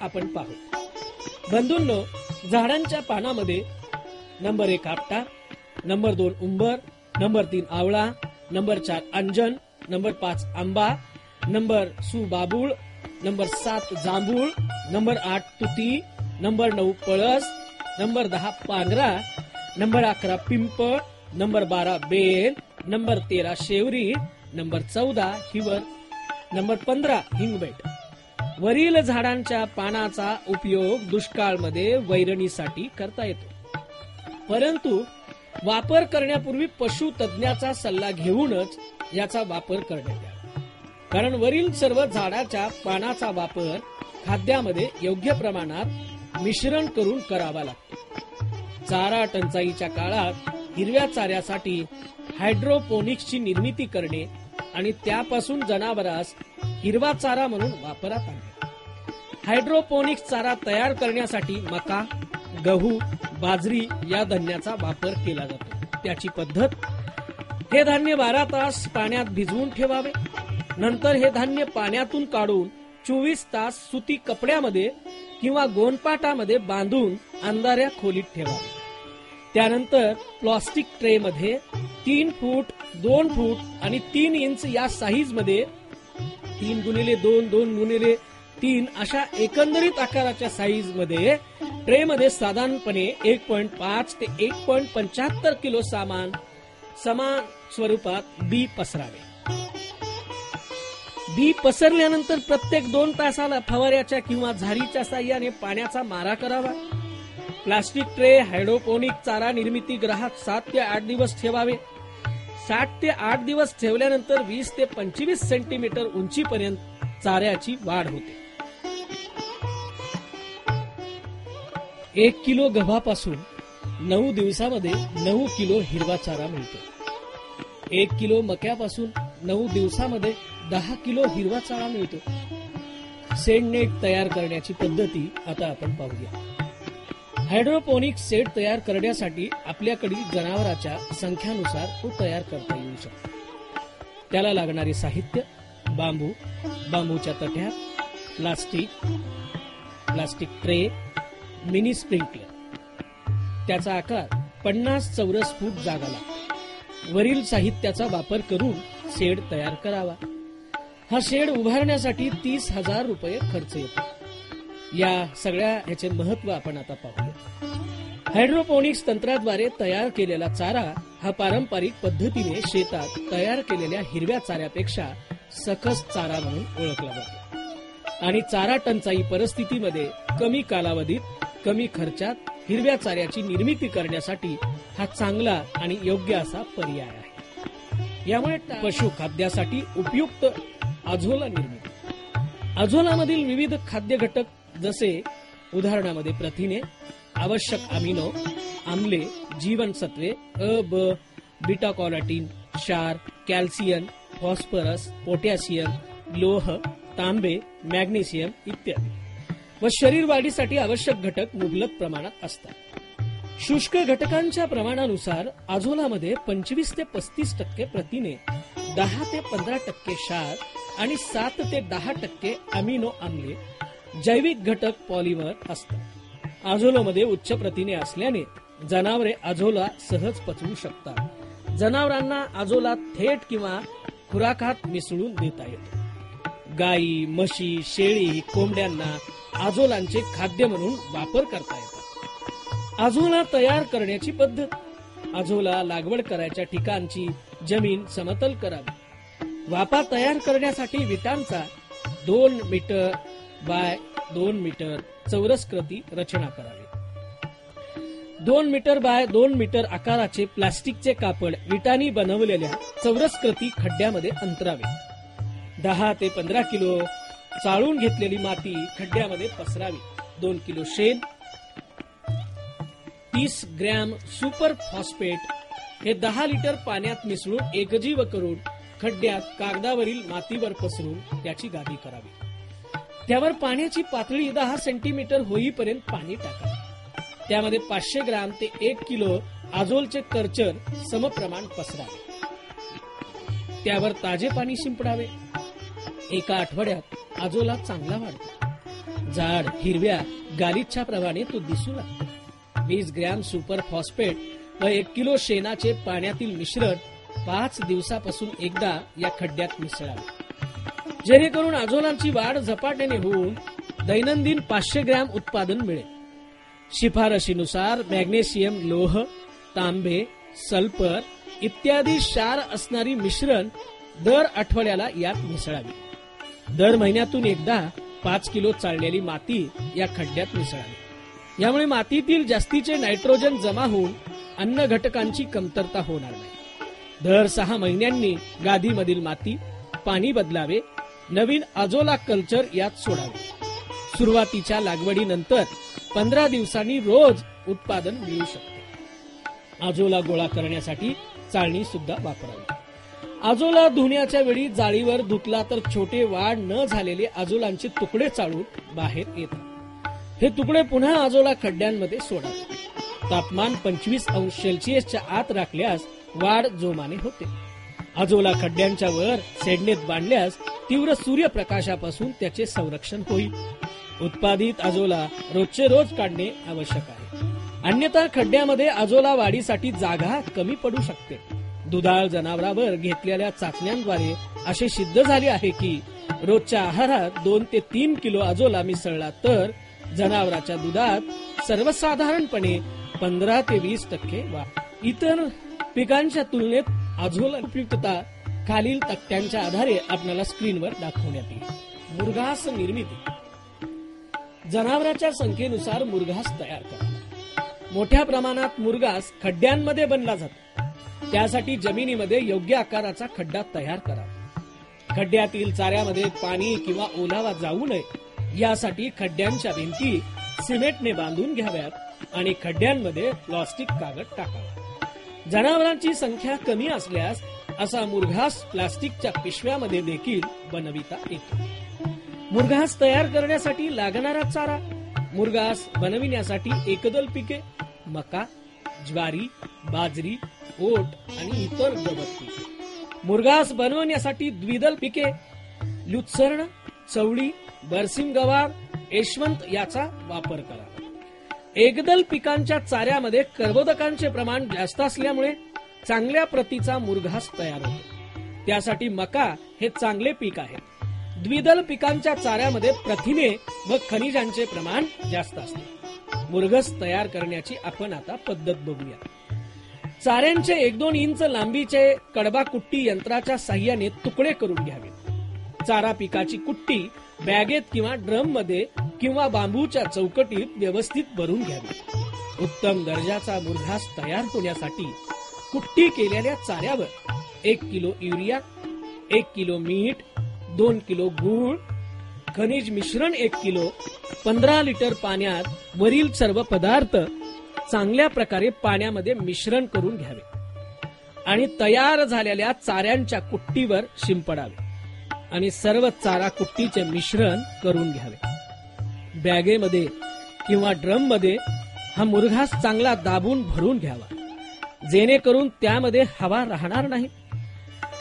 आपण पाहू. बंधूंनो, झाडांच्या पानामध्ये नंबर 1 आपटा, नंबर 2 उंबर, नंबर 3 आवळा, नंबर 4 अंजन, नंबर 5 आंबा, नंबर बाबूळ, नंबर 7 जांभूळ, नंबर 8 तुती, नंबर 9 पळस, नंबर 10 पांगरा, नंबर 11 पिंपळ, नंबर 12 बेल, नंबर 13 शेवरी, नंबर 14 हिवर, नंबर 15 हिंगबेट. वरील झाडांच्या पानाचा उपयोग दुष्काळामध्ये वैरणीसाठी करता येतो, परंतु वापर करण्यापूर्वी पशु तज्ञाचा सल्ला घेऊनच याचा वापर करण्यात यावा. कारण वरील सर्व झाडाच्या पानाचा वापर खाद्यामध्ये योग्य प्रमाणात मिश्रण करून करावा लागतो. चारा टंचाईच्या काळात हिरव्या चाऱ्यासाठी हायड्रोपोनिक्सची निर्मिती करणे आणि त्यापासून जनावरांस हिरवा चारा म्हणून वापरात आणणे. हायड्रोपोनिक्स चारा तयार करण्यासाठी मका, गहू, बाजरी या धान्याचा वापर केला जातो. त्याची पद्धत: हे धान्य 12 तास पाण्यात भिजवून ठेवावे. नंतर हे धान्य पाण्यातून काढून 24 तास सुती कपड्यामध्ये किंवा गोणपाटामध्ये बांधून अंधाऱ्या खोलीत ठेवावे. त्यानंतर प्लास्टिक ट्रे मध्ये 3 फूट, 2 फूट आणि 3 इंच या साईज मध्ये 3x2, 2x3 अशा एकंदरीत आकाराच्या साईज मध्ये ट्रे मध्ये साधारणपणे 1.5 ते 1.75 किलो समान स्वरूपात बी पसरावे. बी पसरल्यानंतर प्रत्येक 2 तासाला फवाऱ्याच्या किंवा झारीच्या साह्याने पाण्याचा मारा करावा. प्लास्टिक ट्रे हायड्रोपोनिक चारा निर्मिती गृहात 7 ते 8 दिवस ठेवावे. 7 ते 8 दिवस ठेवल्यानंतर 20 ते 25 सेंटीमीटर उंचीपर्यंत चाऱ्याची वाढ होते. 1 किलो गव्हापासून 9 दिवसामध्ये 9 किलो हिरवा चारा मिळतो. 1 किलो मक्यापासून 9 दिवसामध्ये 10 किलो हिरवा चारा मिळतो. शेडनेट तयार करण्याची पद्धती आता आपण पाहूया. हायड्रोपोनिक शेड तयार करण्यासाठी आपल्याकडील जनावरांच्या संख्यानुसार तो तयार करता येऊ शकतो. त्याला लागणारे साहित्य: बांबू, बांबूच्या तट्या, प्लास्टिक ट्रे, मिनी स्प्रिंकलर. त्याचा आकार 50 चौरस फूट जागा लागतो. वरील साहित्याचा वापर करून शेड तयार करावा. हा शेड उभारण्यासाठी 30,000 रुपये खर्च येतो. या सगळ्या ह्याचे महत्व आपण आता पाहूया. हायड्रोपोनिक्स तंत्राद्वारे तयार केलेला चारा हा पारंपरिक पद्धतीने शेतात तयार केलेल्या हिरव्या चाऱ्यापेक्षा सकस चारा म्हणून ओळखला जातो आणि चारा टंचाई परिस्थितीमध्ये कमी कालावधीत कमी खर्चात हिरव्या चाऱ्याची निर्मिती करण्यासाठी हा चांगला आणि योग्य असा पर्याय आहे. यामुळे पशुखाद्यासाठी उपयुक्त अझोला निर्मिती. अझोलामधील विविध खाद्य घटक जसे उदाहरणामध्ये प्रथिने, आवश्यक अमिनो आम्ले, जीवनसत्वे अ, ब, बीटा कॅरोटीन, क्षार, कॅल्शियम, फॉस्फरस, पोटॅशियम, लोह, तांबे, मॅग्नेशियम इत्यादी व शरीर वाढीसाठी आवश्यक घटक मुबलक प्रमाणात असतात. शुष्क घटकांच्या प्रमाणानुसार अझोलामध्ये 25 ते 35% प्रथिने, 10 ते 15% क्षार आणि 7 ते 10% अमिनो आम्ले, जैविक घटक पॉलिमर असतात. अझोलामध्ये उच्च प्रथिने असल्याने जनावरे अझोला सहज पचवू शकतात. जनावरांना अझोला थेट किंवा खुराकात मिसळून देता येतो. गायी, म्हशी, शेळी, कोंबड्यांना अझोलांचे खाद्य म्हणून वापर करता येतात. अझोला तयार करण्याची पद्धत: अझोला लागवड करायच्या ठिकाणची जमीन समतल करावी. वापा तयार करण्यासाठी विटांचा 2 मीटर बाय 2 मीटर चौरसकृती रचना करावी. 2 मीटर बाय 2 मीटर आकाराचे प्लास्टिकचे कापड विटांनी बनवलेल्या चौरसकृती खड्ड्यामध्ये अंतरावे. 10 ते 15 किलो चाळून घेतलेली माती खड्ड्यामध्ये पसरावी. 2 किलो शेण, 30 ग्रॅम सुपर फॉस्फेट हे 10 लिटर पाण्यात मिसळून एकजीव करून खड्ड्यात कागदावरील मातीवर पसरून त्याची गादी करावी. त्यावर पाण्याची पातळी 10 सेंटीमीटर होईपर्यंत पाणी टाकावे. त्यामध्ये 500 ग्रॅम ते 1 किलो अझोलचे करचर समप्रमाण पसरावे. त्यावर ताजे पाणी शिंपडावे. एका आठवड्यात अझोला चांगला वाढतो. जाड हिरव्या गालिच्छाप्रमाणे तो दिसू लागतो. 20 ग्रॅम सुपर फॉस्फेट व 1 किलो शेणाचे पाण्यातील मिश्रण 5 दिवसापासून एकदा या खड्ड्यात मिसळावे, जेणेकरून अजोलांची वाढ झपाट्याने होऊन दैनंदिन 500 ग्रॅम उत्पादन मिळेल. शिफारशीनुसार मॅग्नेशियम, लोह, तांबे, सल्फर इत्यादी क्षार असणारी मिश्रण दर आठवड्याला यात मिसळावी. दर महिन्यातून एकदा 5 किलो चाळलेली माती या खड्ड्यात मिसळावी. यामुळे मातीतील जास्तीचे नायट्रोजन जमा होऊन अन्न घटकांची कमतरता होणार नाही. दर 6 महिन्यांनी गादीमधील माती, पाणी बदलावे. नवीन अजोला कल्चर यात सोडावे. सुरुवातीच्या लागवडीनंतर 15 दिवसांनी रोज उत्पादन मिळू शकते. अजोला गोळा करण्यासाठी चाळणी सुद्धा वापरावी. अजोला धुण्याच्या वेळी जाळीवर धुतला तर छोटे वाढ न झालेले अजोलांचे तुकडे चाळून बाहेर येतात. हे तुकडे पुन्हा अजोला खड्ड्यांमध्ये सोडावे. तापमान 25 अंश सेल्सिअसच्या आत राखल्यास वाढ जोमाने होते. अजोला खड्ड्यांच्या वर सेडनेत बांधल्यास तीव्र सूर्यप्रकाशापासून त्याचे संरक्षण होईल. उत्पादित अजोला रोजचे रोज काढणे आवश्यक आहे, अन्यथा खड्ड्यामध्ये अजोला वाढीसाठी जागा कमी पडू शकते. दुधाळ जनावरांवर घेतलेल्या चाचण्यांद्वारे असे सिद्ध झाले आहे की रोजच्या आहारात 2 ते 3 किलो अजोला मिसळला तर जनावराच्या दुधात सर्वसाधारणपणे 15 ते 20% वाढ. इतर पिकांच्या तुलनेत अजोला उपयुक्तता खालील तक्त्यांच्या आधारे आपल्याला स्क्रीनवर दाखवण्यात येईल. मुरघास निर्मिती. जनावरांच्या संख्येनुसार मुरघास तयार करा. मोठ्या प्रमाणात मुरघास खड्ड्यांमध्ये बनला जातो. त्यासाठी जमिनीमध्ये योग्य आकाराचा खड्डा तयार करावा. खड्ड्यातील चाऱ्यामध्ये पाणी किंवा ओलावा जाऊ नये यासाठी खड्ड्यांच्या भिंती सिमेंटने बांधून घ्याव्यात आणि खड्ड्यांमध्ये प्लास्टिक कागद टाकावा. जनावरांची संख्या कमी असल्यास असा मुरघास प्लास्टिकच्या पिशव्यामध्ये देखील बनविता येतो. मुरघास तयार करण्यासाठी लागणारा चारा. मुरघास बनविण्यासाठी एकदल पिके मका, ज्वारी, बाजरी, ओट आणि इतर गवत पिके. मुरघास बनवण्यासाठी द्विदल पिके लुत्सर्ण, चवळी, बरसिम गवार, यशवंत याचा वापर करा. एकदल पिकांच्या चाऱ्यामध्ये कर्बोदकांचे प्रमाण जास्त असल्यामुळे चांगल्या प्रतीचा मुरघास तयार होतो. त्यासाठी मका हे चांगले पीक आहे. द्विदल पिकांच्या चाऱ्यामध्ये प्रथिने व खनिजांचे प्रमाण जास्त असते. मुरघास तयार करण्याची आपण आता पद्धत बघूया. चाऱ्यांचे 1-2 इंच लांबीचे कडबा कुट्टी यंत्राच्या साह्याने तुकडे करून घ्यावे. चारा पिकाची कुट्टी बॅगेत किंवा ड्रम मध्ये किंवा बांबूच्या चौकटीत व्यवस्थित भरून घ्यावी. उत्तम दर्जाचा मुरघास तयार होण्यासाठी कुट्टी केलेल्या चाऱ्यावर 1 किलो युरिया, 1 किलो मीठ, 2 किलो गूळ, खनिज मिश्रण 1 किलो, 15 लिटर पाण्यात वरील सर्व पदार्थ चांगल्या प्रकारे पाण्यामध्ये मिश्रण करून घ्यावे आणि तयार झालेल्या चाऱ्यांच्या कुट्टीवर शिंपडावे आणि सर्व चारा कुट्टीचे मिश्रण करून घ्यावे. बॅगेमध्ये किंवा ड्रम मध्ये हा मुरघास चांगला दाबून भरून घ्यावा, जेणेकरून त्यामध्ये हवा राहणार नाही.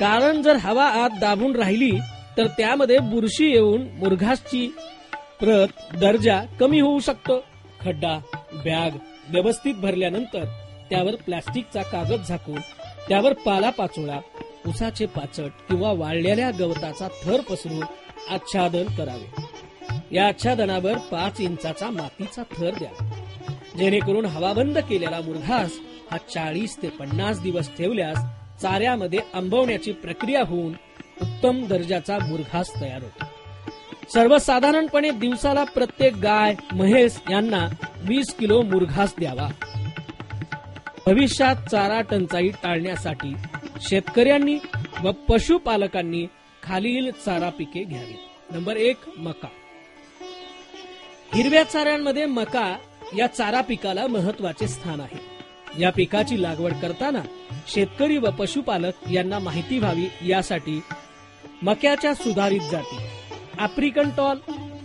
कारण जर हवा आत दाबून राहिली तर त्यामध्ये बुरशी येऊन मुरघासची प्रत दर्जा कमी होऊ शकतो. खड्डा बॅग व्यवस्थित भरल्यानंतर त्यावर प्लास्टिकचा कागद झाकून त्यावर पालापाचोळा, उसाचे पाचट किंवा वाळलेल्या गवताचा थर पसरून आच्छादन करावे. या आच्छादनावर 5 इंचाचा मातीचा थर द्यावा, जेणेकरून हवाबंद केलेला मुरघास हा 40 ते 50 दिवस ठेवल्यास चाऱ्यामध्ये आंबवण्याची प्रक्रिया होऊन उत्तम दर्जाचा मुरघास तयार होतो. सर्वसाधारणपणे दिवसाला प्रत्येक गाय, म्हैस यांना 20 किलो मुरघास द्यावा. भविष्यात चारा टंचाई टाळण्यासाठी शेतकऱ्यांनी व पशुपालकांनी खालील चारा पिके घ्यावीत. नंबर 1 मका. हिरव्या चाऱ्यांमध्ये मका या चारा पिकाला महत्वाचे स्थान आहे. या पिकाची लागवड करताना शेतकरी व पशुपालक यांना माहिती व्हावी यासाठी मक्याच्या सुधारित जाती आफ्रिकन टॉल,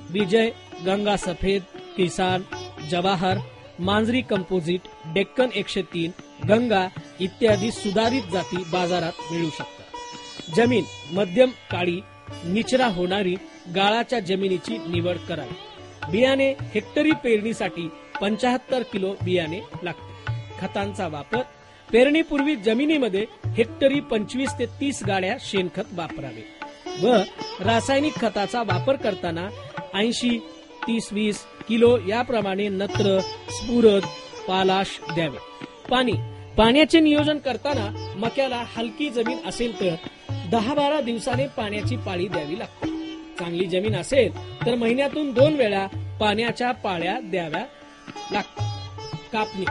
विजय, गंगा सफेद, किसान, जवाहर, मांजरी कंपोजिट, डेक्कन 103, गंगा इत्यादी सुधारित जाती बाजारात मिळू शकतात. जमीन मध्यम काळी निचरा होणारी गाळाच्या जमिनीची निवड करावी. बियाणे हेक्टरी पेरणीसाठी 75 किलो बियाणे लागते. खतांचा वापर पेरणीपूर्वी जमिनीमध्ये हेक्टरी 25 ते 30 गाड्या शेणखत वापरावे व रासायनिक खताचा वापर करताना 80-30-20 किलो याप्रमाणे नत्र, स्फुरद, पालाश द्यावे. पाण्याचे नियोजन करताना मक्याला हलकी जमीन असेल तर 10-12 दिवसाने पाण्याची पाळी द्यावी लागते. चांगली जमीन असेल तर महिन्यातून 2 वेळा पाण्याच्या पाळ्या द्याव्या लागतात. कापणी